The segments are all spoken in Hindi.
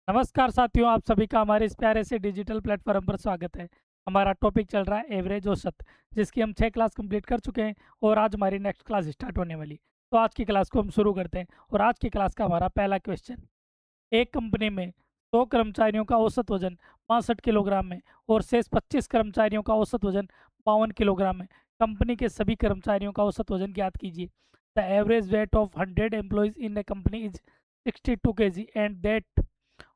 नमस्कार साथियों, आप सभी का हमारे इस प्यारे से डिजिटल प्लेटफॉर्म पर स्वागत है। हमारा टॉपिक चल रहा है एवरेज औसत, जिसकी हम 6 क्लास कंप्लीट कर चुके हैं और आज हमारी नेक्स्ट क्लास स्टार्ट होने वाली। तो आज की क्लास को हम शुरू करते हैं और आज की क्लास का हमारा पहला क्वेश्चन। एक कंपनी में 100 कर्मचारियों का औसत वजन 62 किलोग्राम है और शेष 25 कर्मचारियों का औसत वजन 52 किलोग्राम है। कंपनी के सभी कर्मचारियों का औसत वजन ज्ञात कीजिए। The average weight of 100 employees in A company is 62 kg and that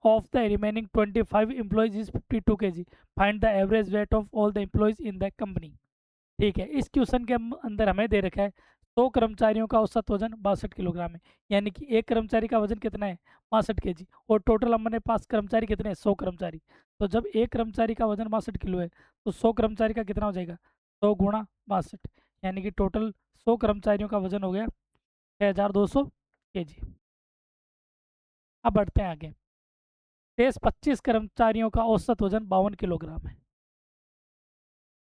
of the remaining 25 employees is 52 kg. Find the average weight of all the employees in the company. ठीक है, इस क्वेश्चन के अंदर हमें दे रखा है 100 कर्मचारियों का औसत वजन 62 किलोग्राम है। यानी कि एक कर्मचारी का वजन कितना है, 62 kg। और टोटल हमारे पास कर्मचारी कितने हैं, 100 कर्मचारी। तो जब एक कर्मचारी का वजन 62 किलो है तो 100 कर्मचारी का कितना हो जाएगा, 100 गुणा 62। यानी कि टोटल 100 कर्मचारियों का वजन हो गया 6200 kg। अब बढ़ते हैं आगे। शेष 25 कर्मचारियों का औसत वजन 52 किलोग्राम है।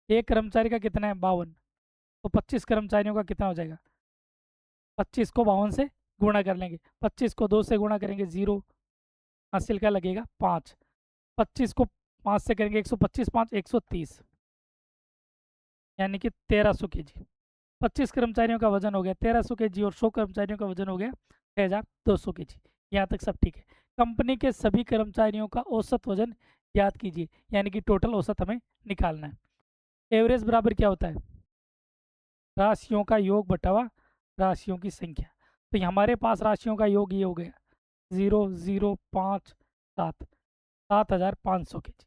एक कर्मचारी का कितना है, 52। तो 25 कर्मचारियों का कितना हो जाएगा, 25 को 52 से गुणा कर लेंगे। 25 को 2 से गुणा करेंगे 0, हासिल क्या लगेगा 5। 25 को 5 से करेंगे 125, 5 130, यानी कि 1300 kg। 25 कर्मचारियों का वजन हो गया 1300 kg और 100 कर्मचारियों का वजन हो गया 6200 kg। यहाँ तक सब ठीक है। कंपनी के सभी कर्मचारियों का औसत वजन ज्ञात कीजिए, यानी कि टोटल औसत हमें निकालना है। एवरेज बराबर क्या होता है, राशियों का योग बटावा राशियों की संख्या। तो ये हमारे पास राशियों का योग ये हो गया 0,0,5,7, 7500 kg।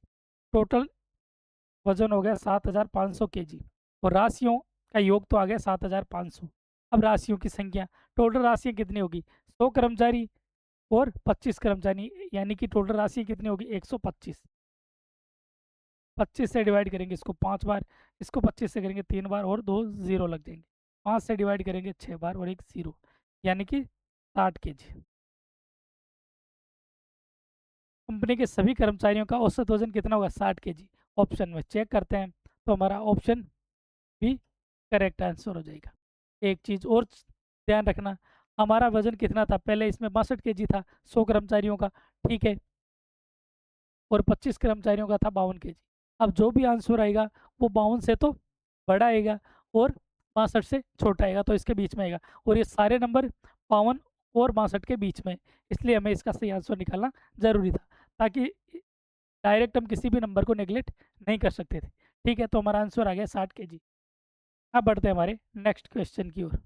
टोटल वजन हो गया 7500 kg और राशियों का योग तो आ गया 7500। अब राशियों की संख्या, टोटल राशियाँ कितनी होगी, 100 कर्मचारी और 25 कर्मचारी, यानी कि टोटल राशि कितनी होगी 125। 25 से डिवाइड करेंगे इसको 5 बार, इसको 25 से करेंगे 3 बार और 2 जीरो लग जाएंगे। 5 से डिवाइड करेंगे 6 बार और एक जीरो, यानी कि 60 kg। कंपनी के सभी कर्मचारियों का औसत वजन कितना होगा, 60 kg। ऑप्शन में चेक करते हैं तो हमारा ऑप्शन भी करेक्ट आंसर हो जाएगा। एक चीज़ और ध्यान रखना, हमारा वजन कितना था पहले, इसमें 62 kg था 100 कर्मचारियों का, ठीक है, और 25 कर्मचारियों का था 52 kg। अब जो भी आंसर आएगा वो 52 से तो बड़ा आएगा और 62 से छोटा आएगा, तो इसके बीच में आएगा। और ये सारे नंबर 52 और 62 के बीच में, इसलिए हमें इसका सही आंसर निकालना ज़रूरी था, ताकि डायरेक्ट हम किसी भी नंबर को नेगलेक्ट नहीं कर सकते थे। ठीक है, तो हमारा आंसर आ गया 60 kg। अब बढ़ते हैं हमारे नेक्स्ट क्वेश्चन की ओर।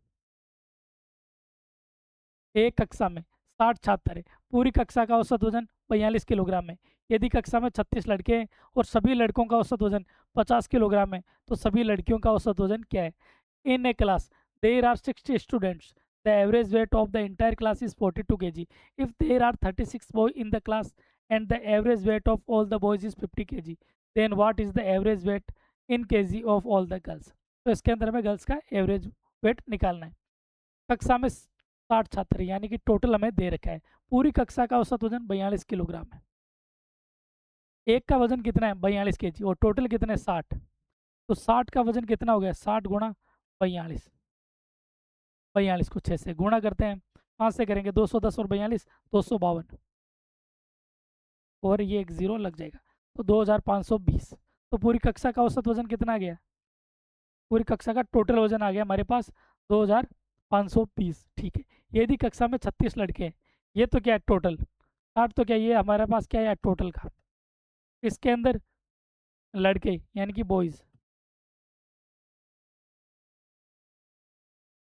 एक कक्षा में 60 छात्र है, पूरी कक्षा का औसत वजन 42 किलोग्राम है। यदि कक्षा में 36 लड़के हैं और सभी लड़कों का औसत वजन 50 किलोग्राम है, तो सभी लड़कियों का औसत वजन क्या है। In a class there are 60 students, the average weight of the entire class is 42 kg। If there are 36 boy in the class and the average weight of all the boys is 50 kg, then what is the average weight in kg of all the girls. तो इसके अंदर हमें गर्ल्स का एवरेज वेट निकालना है। कक्षा में 60 छात्र हैं, यानी कि टोटल हमें दे रखा है। पूरी कक्षा का औसत वजन 42 किलोग्राम है। एक का वजन कितना है, 42 kg, और टोटल कितने 60। तो 60 का वजन कितना हो गया, 60 गुणा 42। 42 को 6 से गुणा करते हैं, 5 से करेंगे 210 और 42 252, और ये एक जीरो लग जाएगा, तो 2520। तो पूरी कक्षा का औसत वजन कितना आ गया, पूरी कक्षा का टोटल वजन आ गया हमारे पास 2520। ठीक है, यदि कक्षा में 36 लड़के हैं, ये तो क्या है टोटल 60, तो क्या ये हमारे पास क्या है टोटल का, इसके अंदर लड़के यानी कि बॉयज़,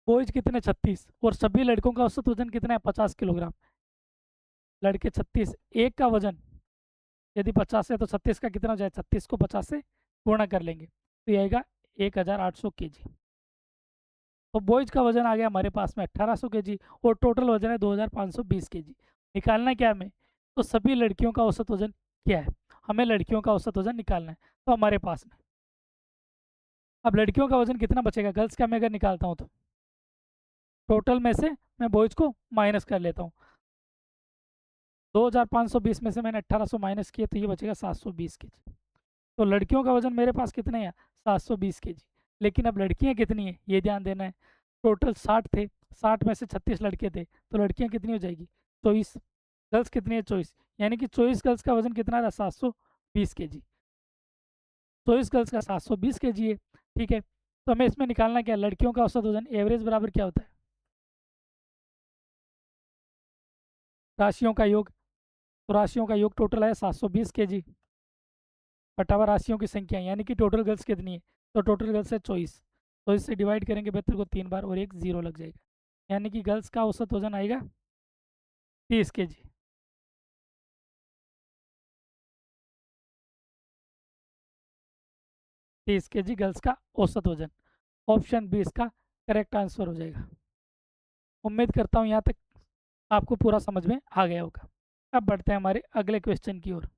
बॉयज़ कितने 36 और सभी लड़कों का औसत वजन कितना है 50 किलोग्राम। लड़के 36, एक का वजन यदि 50 है तो 36 का कितना हो जाए, 36 को 50 से गुणा कर लेंगे तो ये आएगा 1800 kg। तो बॉयज़ का वजन आ गया हमारे पास में 1800 kg और टोटल वजन है 2520 kg। निकालना क्या हमें, तो सभी लड़कियों का औसत वजन क्या है, हमें लड़कियों का औसत वजन निकालना है। तो हमारे पास में अब लड़कियों का वजन कितना बचेगा, गर्ल्स का मैं अगर निकालता हूँ तो टोटल में से मैं बॉयज़ को माइनस कर लेता हूँ। 2520 में से मैंने 1800 माइनस किए तो ये बचेगा 720 kg। तो लड़कियों का वजन मेरे पास कितने हैं, 720 kg। लेकिन अब लड़कियां कितनी है ये ध्यान देना है। टोटल 60 थे, 60 में से 36 लड़के थे, तो लड़कियां कितनी हो जाएगी 24। गर्ल्स कितनी है 24, यानी कि 24 गर्ल्स का वजन कितना रहा 720 kg। 24 गर्ल्स का 720 kg है, ठीक है। तो हमें इसमें निकालना क्या है, लड़कियों का औसत वजन एवरेज बराबर क्या होता है, राशियों का योग। तो राशियों का योग टोटल है 720 kg बटा हुआ राशियों की संख्या, यानी कि टोटल गर्ल्स कितनी है, तो टोटल गर्ल्स है 24। तो इससे डिवाइड करेंगे 72 को 3 बार और एक जीरो लग जाएगा, यानी कि गर्ल्स का औसत वजन आएगा 30 kg। 30 kg गर्ल्स का औसत वजन। ऑप्शन बी इसका करेक्ट आंसर हो जाएगा। उम्मीद करता हूँ यहाँ तक आपको पूरा समझ में आ गया होगा। अब बढ़ते हैं हमारे अगले क्वेश्चन की ओर।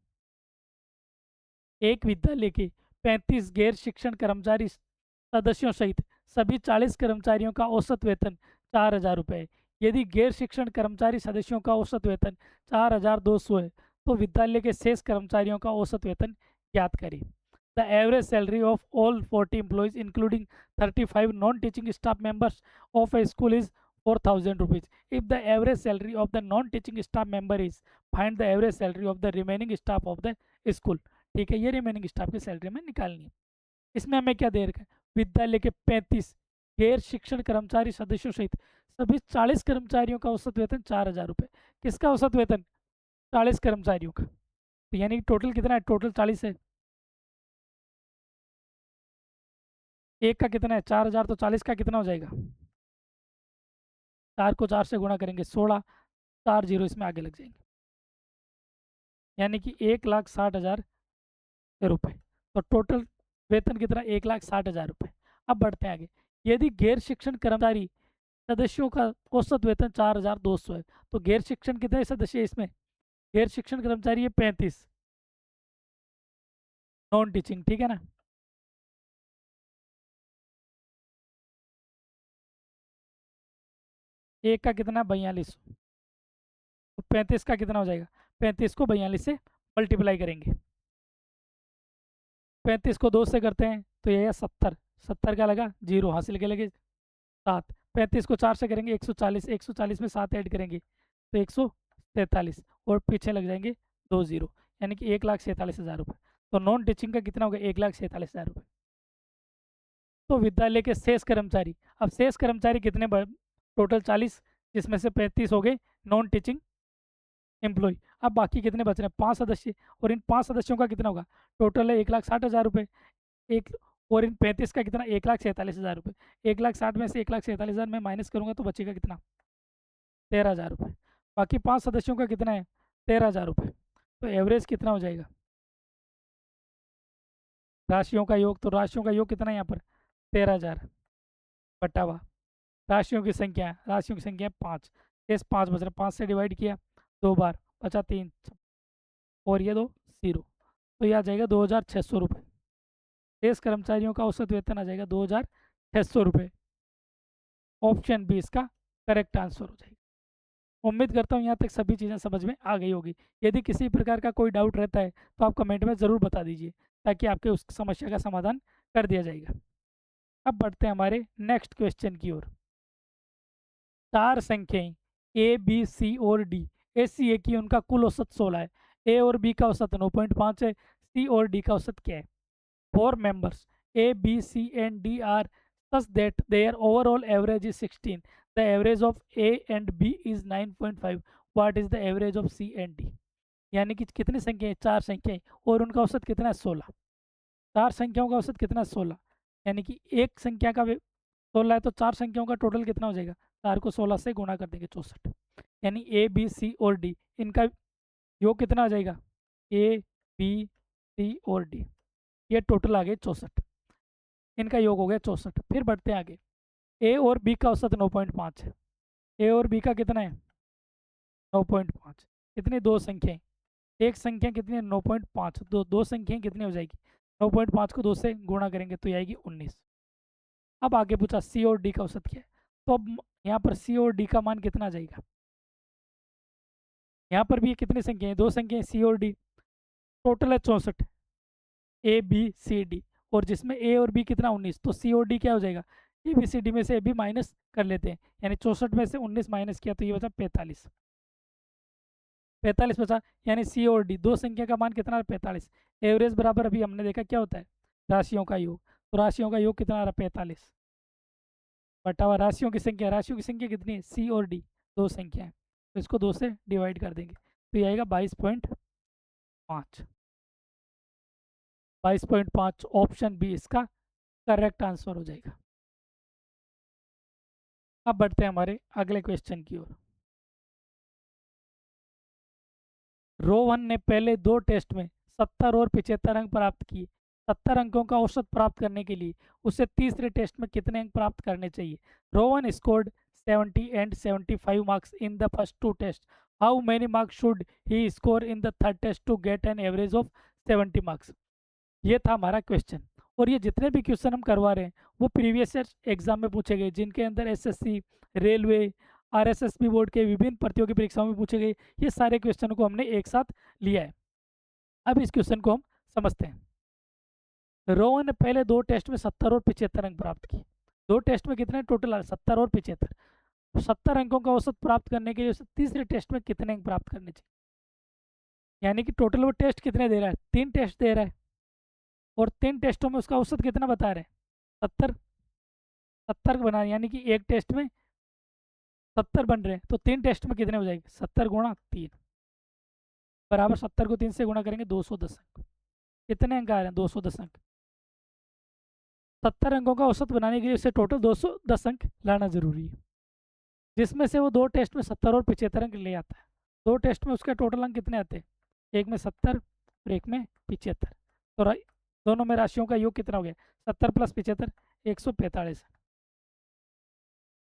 एक विद्यालय के 35 गैर शिक्षण कर्मचारी सदस्यों सहित सभी 40 कर्मचारियों का औसत वेतन 4,000 रुपये है। यदि गैर शिक्षण कर्मचारी सदस्यों का औसत वेतन 4,200 है, तो विद्यालय के शेष कर्मचारियों का औसत वेतन ज्ञात करें। The average salary of all 40 employees including 35 non teaching staff members of A school is 4,000 rupees. If the average salary of the non-teaching staff member is, find the average salary of the remaining staff of the school. ठीक है, ये रिमेनिंग स्टाफ की सैलरी में निकालनी है। इसमें हमें क्या दे रखा है, विद्यालय के 35 गैर शिक्षण कर्मचारी सदस्यों सहित सभी 40 कर्मचारियों का औसत वेतन 4,000 रुपये। किसका औसत वेतन, 40 कर्मचारियों का। तो यानी टोटल कितना है, टोटल 40 है, एक का कितना है 4,000, तो 40 का कितना हो जाएगा, 4 को 4 से गुणा करेंगे 16, 4 जीरो इसमें आगे लग जाएंगे, यानी कि 1,60,000 रुपये। तो टोटल वेतन कितना, 1,60,000 रुपये। अब बढ़ते हैं आगे। यदि गैर शिक्षण कर्मचारी सदस्यों का औसत वेतन 4,200 है, तो गैर शिक्षण कितने सदस्य है इसमें, गैर शिक्षण कर्मचारी है 35, नॉन टीचिंग, ठीक है ना। एक का कितना 42, तो 35 का कितना हो जाएगा, 35 को 42 से मल्टीप्लाई करेंगे, 35 को 2 से करते हैं तो यह है 70, 70 का लगा जीरो, हासिल के लगे 7, 35 को 4 से करेंगे 140, 140 में 7 ऐड करेंगे तो 143, और पीछे लग जाएंगे 2 जीरो, यानी कि 1,47,000 रुपये। तो नॉन टीचिंग का कितना होगा, 1,47,000 रुपये। तो विद्यालय के शेष कर्मचारी, अब शेष कर्मचारी कितने, टोटल 40, जिसमें से 35 हो गए नॉन टीचिंग एम्प्लॉय। अब बाकी कितने बच रहे हैं, 5 सदस्य, और इन 5 सदस्यों का कितना होगा, टोटल है 1,60,000 रुपये। एक और इन 35 का कितना, 1,47,000 रुपये। 1,60,000 में से 1,47,000 में माइनस करूंगा तो बचेगा कितना, 13,000 रुपये। बाकी 5 सदस्यों का कितना है, 13,000 रुपये। तो एवरेज कितना हो जाएगा, राशियों का योग, तो राशियों का योग कितना है यहाँ पर, 13,000 बटा हुआ राशियों की संख्या, राशियों की संख्या 5, शेष 5 बच रहा, 5 से डिवाइड किया 2 बार, बचा 3, और ये 2 जीरो, तो यह आ जाएगा 2,600 रुपये। शेष कर्मचारियों का औसत वेतन आ जाएगा 2,600 रुपये। ऑप्शन बी इसका करेक्ट आंसर हो जाएगा। उम्मीद करता हूँ यहाँ तक सभी चीज़ें समझ में आ गई होगी। यदि किसी प्रकार का कोई डाउट रहता है तो आप कमेंट में ज़रूर बता दीजिए, ताकि आपके उस समस्या का समाधान कर दिया जाएगा। अब बढ़ते हैं हमारे नेक्स्ट क्वेश्चन की ओर। 4 संख्याएं ए बी सी और डी ऐसी है कि उनका कुल औसत 16 है। ए और बी का औसत 9.5 है, सी और डी का औसत क्या है। 4 members A, B, C and D are such that their overall average is 16. The average of A and B is 9.5. What is the average of C and D? यानी कि कितनी संख्याएं, 4 संख्याएं, और उनका औसत कितना है 16। 4 संख्याओं का औसत कितना है 16, यानी कि एक संख्या का 16 है, तो 4 संख्याओं का टोटल कितना हो जाएगा, 4 को 16 से गुणा कर देंगे 64, यानी ए बी सी और डी इनका योग कितना आ जाएगा, ए बी सी और डी, ये टोटल आ गए 64, इनका योग हो गया 64। फिर बढ़ते हैं आगे। ए और बी का औसत 9.5 है, ए और बी का कितना है 9.5, कितनी दो संख्याएं, एक संख्या कितनी है 9.5, दो संख्याएं कितनी हो जाएगी, 9.5 को 2 से गुणा करेंगे तो ये आएगी 19। अब आगे पूछा सी और डी का औसत क्या है, तो अब यहाँ पर सी और डी का मान कितना आ जाएगा, यहाँ पर भी कितनी संख्या है, दो संख्याएं सी और डी, टोटल है 64, ए बी सी डी, और जिसमें ए और बी कितना 19, तो सी और डी क्या हो जाएगा, ए बी सी डी में से ए बी माइनस कर लेते हैं, यानी 64 में से 19 माइनस किया तो ये बचा 45। 45 बचा, यानी सी और डी दो संख्या का मान कितना, 45। एवरेज बराबर अभी हमने देखा क्या होता है, राशियों का योग। तो राशियों का योग कितना आ रहा, 45 बटा हुआ राशियों की संख्या कितनी है, सी और डी दो संख्या है, तो इसको 2 से डिवाइड कर देंगे, तो ये आएगा 22.5। 22.5 ऑप्शन बी इसका करेक्ट आंसर हो जाएगा। अब बढ़ते हैं हमारे अगले क्वेश्चन की ओर। रोहन ने पहले दो टेस्ट में 70 और 75 अंक प्राप्त किए। 70 अंकों का औसत प्राप्त करने के लिए उसे तीसरे टेस्ट में कितने अंक प्राप्त करने चाहिए। Rohan scored 70 and 75 marks in the first two test. How many marks should he score in the third test to get an average of 70 marks. ये था हमारा क्वेश्चन। और ये जितने भी क्वेश्चन हम करवा रहे हैं वो प्रीवियस ईयर एग्जाम में पूछे गए, जिनके अंदर एसएससी, रेलवे, आरएसएसबी बोर्ड के विभिन्न प्रतियोगी परीक्षाओं में पूछे गए। ये सारे क्वेश्चन को हमने एक साथ लिया है। अब इस क्वेश्चन को हम समझते हैं। रोहन ने पहले दो टेस्ट में 70 और 75 अंक प्राप्त किए। दो टेस्ट में कितने टोटल आ 70 और 75। 70 अंकों का औसत प्राप्त करने के लिए उसे तीसरे टेस्ट में कितने अंक प्राप्त करने चाहिए। यानी कि टोटल वो टेस्ट कितने दे रहा है, 3 टेस्ट दे रहा है, और 3 टेस्टों में उसका औसत कितना बता रहे हैं, 70। 70 बना, यानी कि एक टेस्ट में 70 बन रहे हैं, तो 3 टेस्ट में कितने हो जाएंगे, 70 गुणा 3 बराबर 70 को 3 से गुणा करेंगे 210 अंक। कितने अंक आ रहे हैं, 210 अंक। 70 अंकों का औसत बनाने के लिए उसे टोटल 210 अंक लाना जरूरी है, जिसमें से वो दो टेस्ट में 70 और 75 अंक ले आता है। दो टेस्ट में उसके टोटल अंक कितने आते हैं, एक में 70 और एक में 75। तो दोनों में राशियों का योग कितना हो गया, 70 प्लस 75 145।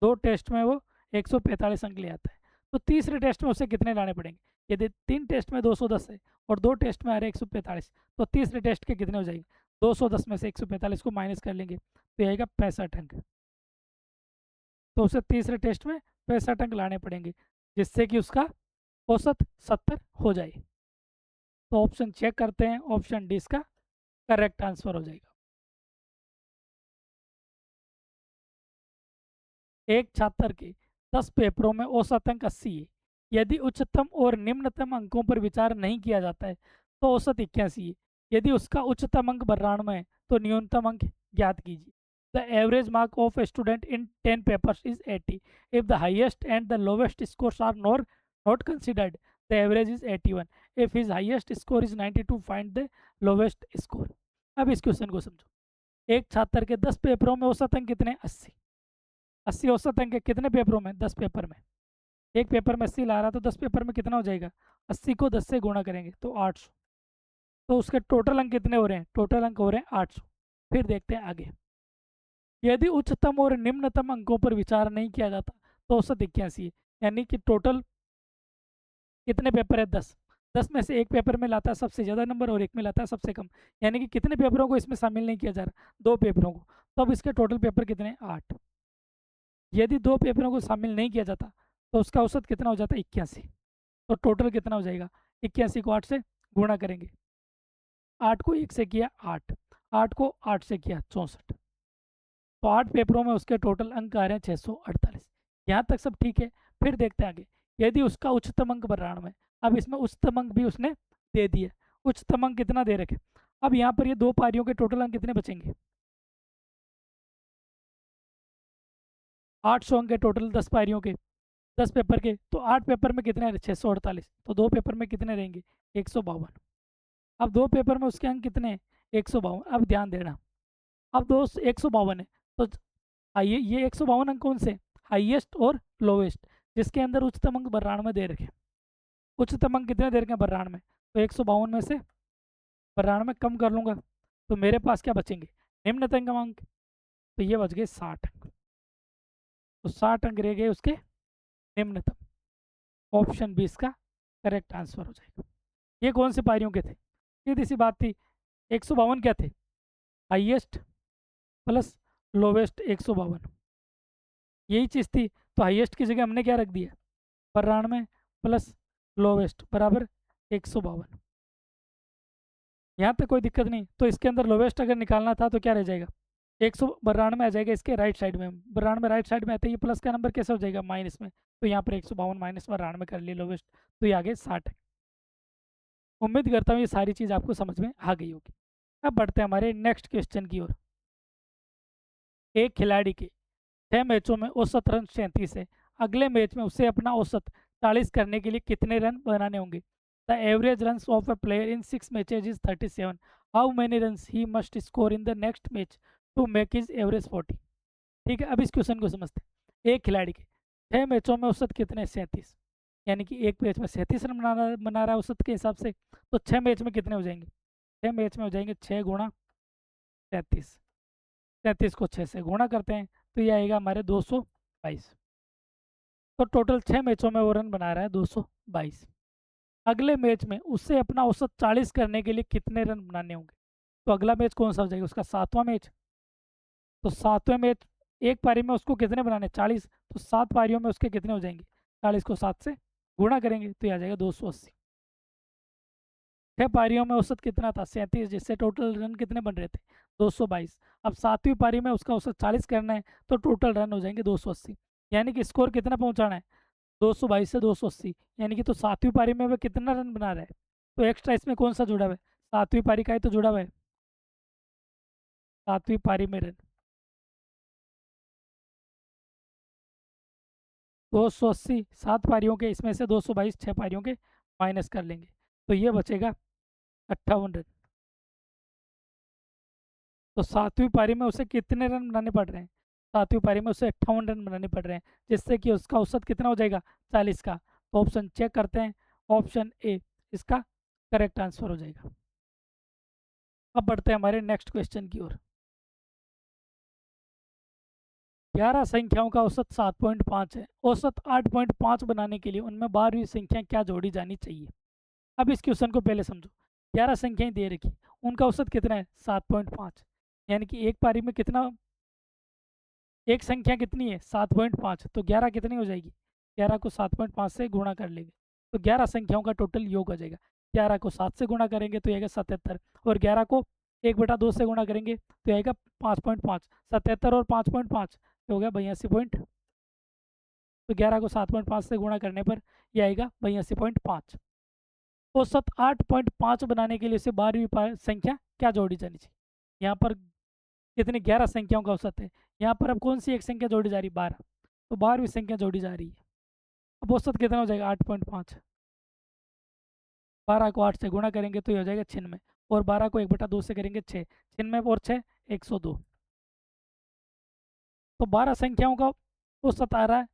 दो टेस्ट में वो 145 अंक ले आता है। तो तीसरे टेस्ट में उसे कितने लाने पड़ेंगे, यदि 3 टेस्ट में 210 है और 2 टेस्ट में आ रहे 145, तो तीसरे टेस्ट के कितने हो जाएंगे, 210 में से 145 को माइनस कर लेंगे तो आएगा 65 अंक। तो उसे तीसरे टेस्ट में 65 अंक लाने पड़ेंगे, जिससे कि उसका औसत 70 हो जाए। तो ऑप्शन चेक करते हैं, ऑप्शन डी इसका करेक्ट आंसर हो जाएगा। एक छात्र के 10 पेपरों में औसत अंक 80 है। यदि उच्चतम और निम्नतम अंकों पर विचार नहीं किया जाता है तो औसत 81 है। यदि उसका उच्चतम अंक 92 है तो न्यूनतम अंक ज्ञात कीजिए। The average mark of a student in 10 papers is 80 if the highest and the lowest scores are not considered the average is 81 if his highest score is 92 find the lowest score. अब इस क्वेश्चन को समझो। एक छात्र के 10 पेपरों में औसत अंक कितने, 80। 80 औसत अंक कितने पेपरों में, 10 पेपर में। एक पेपर में 80 ला रहा तो 10 पेपर में कितना हो जाएगा, 80 को 10 से गुणा करेंगे तो 800। तो उसके टोटल अंक कितने हो रहे हैं, टोटल अंक हो रहे हैं 800। फिर देखते हैं आगे। यदि उच्चतम और निम्नतम अंकों पर विचार नहीं किया जाता तो औसत 81 है। यानी कि टोटल कितने पेपर है, 10। 10 में से एक पेपर में लाता है सबसे ज़्यादा नंबर और एक में लाता है सबसे कम। यानी कि कितने पेपरों को इसमें शामिल नहीं किया जा रहा, 2 पेपरों को। तो अब इसके टोटल पेपर कितने हैं, 8। यदि 2 पेपरों को शामिल नहीं किया जाता तो उसका औसत कितना हो जाता है, 81। तो टोटल कितना हो जाएगा, 81 को 8 से गुणा करेंगे। 8 को 1 से किया 8, 8 को 8 से किया 64। तो 8 पेपरों में उसके टोटल अंक आ रहे हैं 648। यहाँ तक सब ठीक है। फिर देखते हैं आगे। यदि उसका उच्चतम अंक 92, अब इसमें उच्चतम अंक भी उसने दे दिया। उच्चतम अंक कितना दे रखे। अब यहाँ पर ये दो पारियों के टोटल अंक कितने बचेंगे, 800 अंक के टोटल 10 पारियों के, 10 पेपर के। तो 8 पेपर में कितने, 648। तो 2 पेपर में कितने रहेंगे, 152। अब 2 पेपर में उसके अंक कितने हैं, 152। अब ध्यान देना, अब दो 152 है तो ये 152 अंक कौन से, हाईएस्ट और लोवेस्ट, जिसके अंदर उच्चतम अंक 92 दे रखे। उच्चतम अंक कितने दे रखे हैं, 92। तो 152 में से 92 कम कर लूँगा तो मेरे पास क्या बचेंगे, निम्नतम अंक। तो ये बच गए 60 अंक। तो 60 अंक रह गए उसके निम्नतम। ऑप्शन बी इसका करेक्ट आंसर हो जाएगा। ये कौन से पारियों के थे, सीधी सी बात थी। 152 क्या थे, हाईएस्ट प्लस लोवेस्ट 152, यही चीज़ थी। तो हाईएस्ट की जगह हमने क्या रख दिया, 92 प्लस लोवेस्ट बराबर 152। यहाँ पे कोई दिक्कत नहीं। तो इसके अंदर लोवेस्ट अगर निकालना था तो क्या रह जाएगा, 192 आ जाएगा इसके राइट साइड में, 92 राइट साइड में आता है, ये प्लस का नंबर कैसे हो जाएगा माइनस में, तो यहाँ पर 152 माइनस 92 कर लिए लोवेस्ट, तो ये आगे 60 है। उम्मीद करता हूँ ये सारी चीज़ आपको समझ में आ गई होगी। अब बढ़ते हैं हमारे नेक्स्ट क्वेश्चन की ओर। एक खिलाड़ी के 6 मैचों में औसत रन 37 है, अगले मैच में उसे अपना औसत 40 करने के लिए कितने रन बनाने होंगे? The average run of a player in 6 matches is 37, how many runs he must score in the next match to make his average 40? ठीक है, अब इस क्वेश्चन को समझते हैं। एक खिलाड़ी के 6 मैचों में औसत कितने? 37, यानी कि एक मैच में 37 रन बना रहा है औसत के हिसाब से, तो 6 मैच में कितने हो जाएंगे? 6 मैच में हो जाएंगे 6 गुणा 37, 37 को 6 से गुणा करते हैं तो ये आएगा हमारे 222। तो टोटल 6 मैचों में वो रन बना रहा है 222। अगले मैच में उससे अपना औसत 40 करने के लिए कितने रन बनाने होंगे? तो अगला मैच कौन सा हो जाएगा? उसका 7वां मैच। तो 7वें मैच एक पारी में उसको कितने बनाने? 40, तो 7 पारियों में उसके कितने हो जाएंगे? 40 को 7 से गुणा करेंगे तो ये आ जाएगा 280। 6 पारियों में औसत कितना था? 37, जिससे टोटल रन कितने बन रहे थे? 222। अब 7वीं पारी में उसका औसत 40 करना है तो टोटल रन हो जाएंगे 280, यानी कि स्कोर कितना पहुंचाना है? 222 से 280, यानी कि तो 7वीं पारी में वह कितना रन बना रहा है? तो एक्स्ट्रा इसमें कौन सा जुड़ा हुआ है? 7वीं पारी का ही तो जुड़ा हुआ है, 7वीं पारी में रन 280, 7 पारियों के, इसमें से 222 6 पारियों के माइनस कर लेंगे तो ये बचेगा 58 रन। तो 7वीं पारी में उसे कितने रन बनाने पड़ रहे हैं? 7वीं पारी में उसे 58 रन बनाने पड़ रहे हैं, जिससे कि उसका औसत कितना हो जाएगा? 40 का। तो ऑप्शन चेक करते हैं, ऑप्शन ए इसका करेक्ट आंसर हो जाएगा। अब बढ़ते हैं हमारे नेक्स्ट क्वेश्चन की ओर। 11 संख्याओं का औसत 7.5 है, औसत 8.5 बनाने के लिए उनमें 12वीं संख्या क्या जोड़ी जानी चाहिए? अब इस क्वेश्चन को पहले समझो। 11 संख्याएं दे रखी, उनका औसत कितना है? 7.5, यानी कि एक पारी में कितना, एक संख्या कितनी है? 7.5, तो 11 कितनी हो जाएगी? 11 को 7.5 से गुणा कर लेंगे तो 11 संख्याओं का टोटल योग हो जाएगा। 11 को 7 से गुणा करेंगे तो आएगा 77, और 11 को 1/2 से गुणा करेंगे तो आएगा 5.5। 77 और 5.5 हो गया 82 तो 11 को 7.5 से गुणा करने पर यह आएगा 82.5। औसत 8.5 बनाने के लिए इसे 12वीं संख्या क्या जोड़ी जानी चाहिए? यहाँ पर कितनी? 11 संख्याओं का औसत है, यहाँ पर अब कौन सी एक संख्या जोड़ी जा रही? 12, तो 12वीं संख्या जोड़ी जा रही है। अब औसत कितना हो जाएगा? 8.5। 12 को 8 से गुणा करेंगे तो ये हो जाएगा 96, और 12 को 1/2 से करेंगे 6, 96 और 6 102। तो 12 संख्याओं का औसत आ रहा है,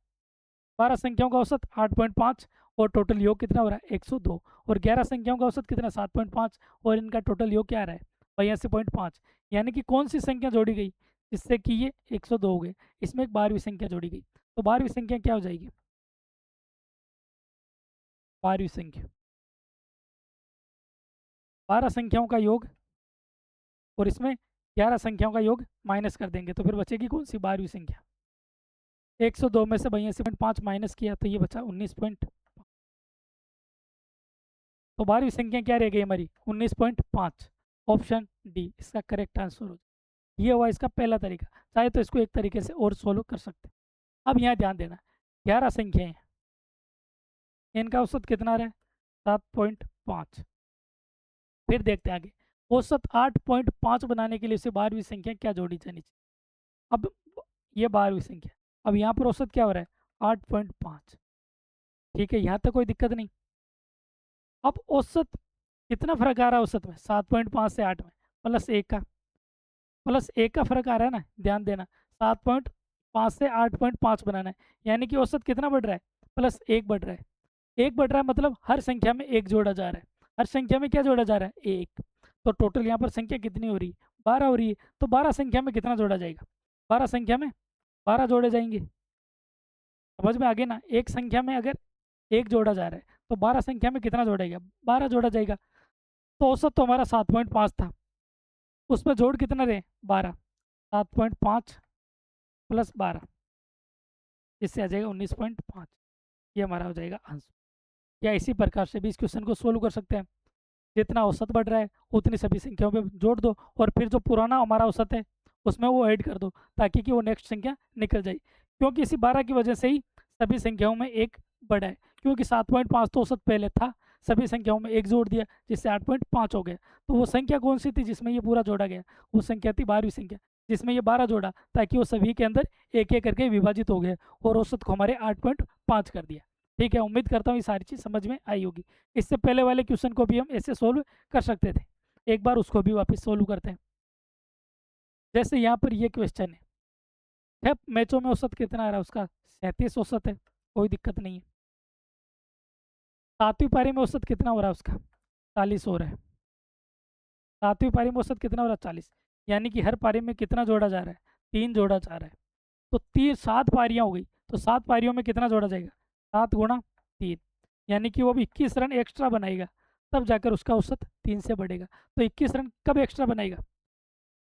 12 संख्याओं का औसत 8.5, और टोटल योग कितना हो रहा है? 102। और 11 संख्याओं का औसत कितना? 7.5, और इनका टोटल योग क्या आ रहा है? 82.5। यानी कि कौन सी संख्या जोड़ी गई जिससे कि ये 102 हो गए? इसमें एक 12वीं संख्या जोड़ी गई, तो 12वीं संख्या क्या हो जाएगी? 12वीं संख्या 12 संख्याओं का योग, और इसमें 11 संख्याओं का योग माइनस कर देंगे तो फिर बचेगी कौन सी? 12वीं संख्या। 102 में से 82.5 माइनस किया तो ये बचा 19 पॉइंट, तो 12वीं संख्या क्या रह गई हमारी? 19.5। ऑप्शन डी इसका करेक्ट आंसर हो जाए। ये हुआ इसका पहला तरीका। चाहे तो इसको एक तरीके से और सोल्व कर सकते हैं। अब यहाँ ध्यान देना, 11 संख्याएं, इनका औसत कितना रहा है? 7.5। फिर देखते हैं आगे, औसत 8.5 बनाने के लिए इसे 12वीं संख्या क्या जोड़ी जानी चाहिए? अब ये 12वीं संख्या, अब यहाँ पर औसत क्या हो रहा है? 8.5। ठीक है, यहाँ तक कोई दिक्कत नहीं। अब औसत कितना फर्क आ रहा है औसत में? 7.5 से 8 में प्लस 1 का फर्क आ रहा है ना, ध्यान देना। 7.5 से 8.5 बनाना है, यानी कि औसत कितना बढ़ रहा है? +1 बढ़ रहा है। 1 बढ़ रहा है मतलब हर संख्या में 1 जोड़ा जा रहा है। हर संख्या में क्या जोड़ा जा रहा है? 1। तो टोटल यहाँ पर संख्या कितनी हो रही है? 12 हो रही है। तो 12 संख्या में कितना जोड़ा जाएगा? 12 संख्या में 12 जोड़े जाएंगे। समझ में आ गया ना? एक संख्या में अगर 1 जोड़ा जा रहा है तो 12 संख्या में कितना जोड़ेगा? 12 जोड़ा जाएगा। तो औसत तो हमारा 7.5 था, उसमें जोड़ कितना रहे? 12। 7.5 + 12, इससे आ जाएगा 19.5। ये हमारा हो जाएगा आंसर। या इसी प्रकार से भी इस क्वेश्चन को सोल्व कर सकते हैं। जितना औसत बढ़ रहा है उतनी सभी संख्याओं पे जोड़ दो, और फिर जो पुराना हमारा औसत है उसमें वो ऐड कर दो ताकि कि वो नेक्स्ट संख्या निकल जाए। क्योंकि इसी 12 की वजह से ही सभी संख्याओं में एक बढ़ा है, क्योंकि 7.5 तो औसत पहले था, सभी संख्याओं में एक जोड़ दिया जिससे 8.5 हो गया। तो वो संख्या कौन सी थी जिसमें ये पूरा जोड़ा गया? वो संख्या थी 12वीं संख्या, जिसमें ये 12 जोड़ा ताकि वो सभी के अंदर एक एक करके विभाजित हो गया और औसत को हमारे 8.5 कर दिया। ठीक है, उम्मीद करता हूँ ये सारी चीज़ समझ में आई होगी। इससे पहले वाले क्वेश्चन को भी हम ऐसे सोल्व कर सकते थे, एक बार उसको भी वापस सोल्व करते हैं। जैसे यहाँ पर ये क्वेश्चन है, मैचों में औसत कितना आ रहा है उसका? 37 औसत है, कोई दिक्कत नहीं है। 7वीं पारी में औसत कितना हो रहा है उसका? 40 हो रहा है। 7वीं पारी में औसत कितना हो रहा है? 40। यानी कि हर पारी में कितना जोड़ा जा रहा है? 3 जोड़ा जा रहा है। तो 7 पारियां हो गई, तो 7 पारियों में कितना जोड़ा जाएगा? 7 गुणा 3, यानी कि वो भी 21 रन एक्स्ट्रा बनाएगा, तब जाकर उसका औसत 3 से बढ़ेगा। तो 21 रन कब एक्स्ट्रा बनाएगा?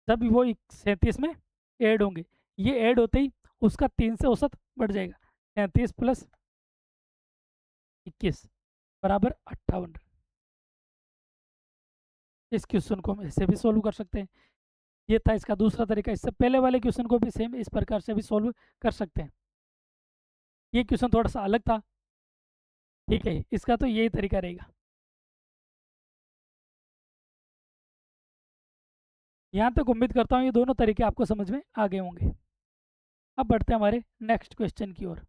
जब वो 37 में ऐड होंगे, ये ऐड होते ही उसका 3 से औसत बढ़ जाएगा। 37 प्लस 21 बराबर 58। इस क्वेश्चन को हम ऐसे भी सोल्व कर सकते हैं। ये था इसका दूसरा तरीका। इससे पहले वाले क्वेश्चन को भी सेम इस प्रकार से भी सोल्व कर सकते हैं। ये क्वेश्चन थोड़ा सा अलग था, ठीक है, इसका तो यही तरीका रहेगा। यहाँ तक उम्मीद करता हूँ ये दोनों तरीके आपको समझ में आ गए होंगे। अब बढ़ते हैं हमारे नेक्स्ट क्वेश्चन की ओर।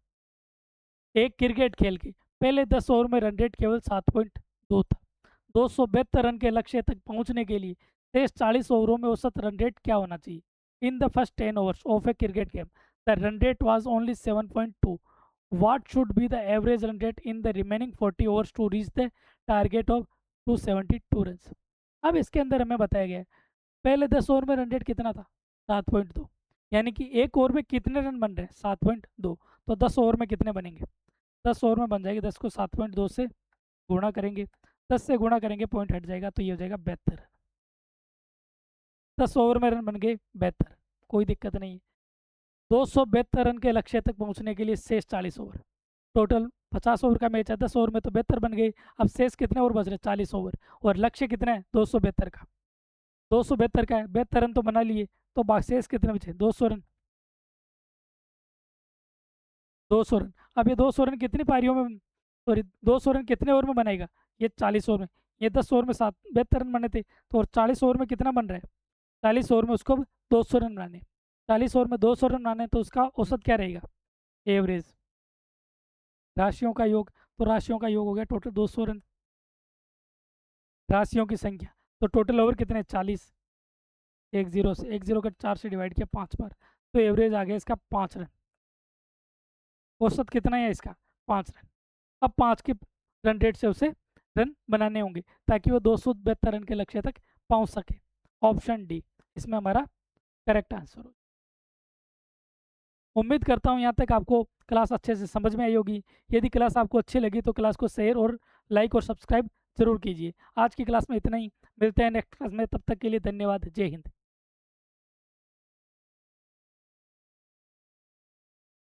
एक क्रिकेट खेल के पहले 10 ओवर में रन रेट केवल 7.2 था। 272 रन के लक्ष्य तक पहुंचने के लिए शेष 40 ओवरों में औसत रन रेट क्या होना चाहिए? In the first 10 overs of a cricket game the run rate was only 7.2। What should be the average run rate in the remaining 40 overs to reach the target of 272 run? अब इसके अंदर हमें बताया गया है पहले 10 ओवर में रन रेट कितना था? 7.2, यानी कि एक ओवर में कितने रन बन रहे हैं? 7.2। तो 10 ओवर में कितने बनेंगे? 10 ओवर में बन जाएगी, 10 को 7.2 से गुणा करेंगे, 10 से गुणा करेंगे, पॉइंट हट जाएगा, तो ये हो जाएगा 72। 10 ओवर में रन बन गए 72, कोई दिक्कत नहीं है। 272 रन के लक्ष्य तक पहुंचने के लिए शेष 40 ओवर, टोटल 50 ओवर का मैच है, 10 ओवर में तो 72 बन गई। अब शेष कितने ओवर बच रहे? 40 ओवर, और लक्ष्य कितना है? 272 का। 272 का है, 72 रन तो बना लिए, तो शेष कितने बचे? 200 रन। 200 रन। अब ये 200 रन कितनी पारियों में, सॉरी 200 रन कितने ओवर में बनाएगा? ये 40 ओवर में। ये 10 ओवर में 72 रन बने थे, तो और 40 ओवर में कितना बन रहा है? 40 ओवर में उसको 200 रन बनाने। 40 ओवर में 200 रन बनाने, तो उसका औसत क्या रहेगा? एवरेज राशियों का योग, तो राशियों का योग हो गया टोटल 200 रन, राशियों की संख्या, तो टोटल ओवर कितने? 40। एक जीरो से, एक जीरो का 4 से डिवाइड किया 5 बार, तो एवरेज आ गया इसका 5 रन। औसत कितना है इसका? 5 रन। अब 5 के रन रेट से उसे रन बनाने होंगे ताकि वो 272 रन के लक्ष्य तक पहुंच सके। ऑप्शन डी इसमें हमारा करेक्ट आंसर हो। उम्मीद करता हूँ यहाँ तक आपको क्लास अच्छे से समझ में आई होगी। यदि क्लास आपको अच्छी लगी तो क्लास को शेयर और लाइक और सब्सक्राइब जरूर कीजिए। आज की क्लास में इतना ही, मिलते हैं नेक्स्ट क्लास में, तब तक के लिए धन्यवाद। जय हिंद।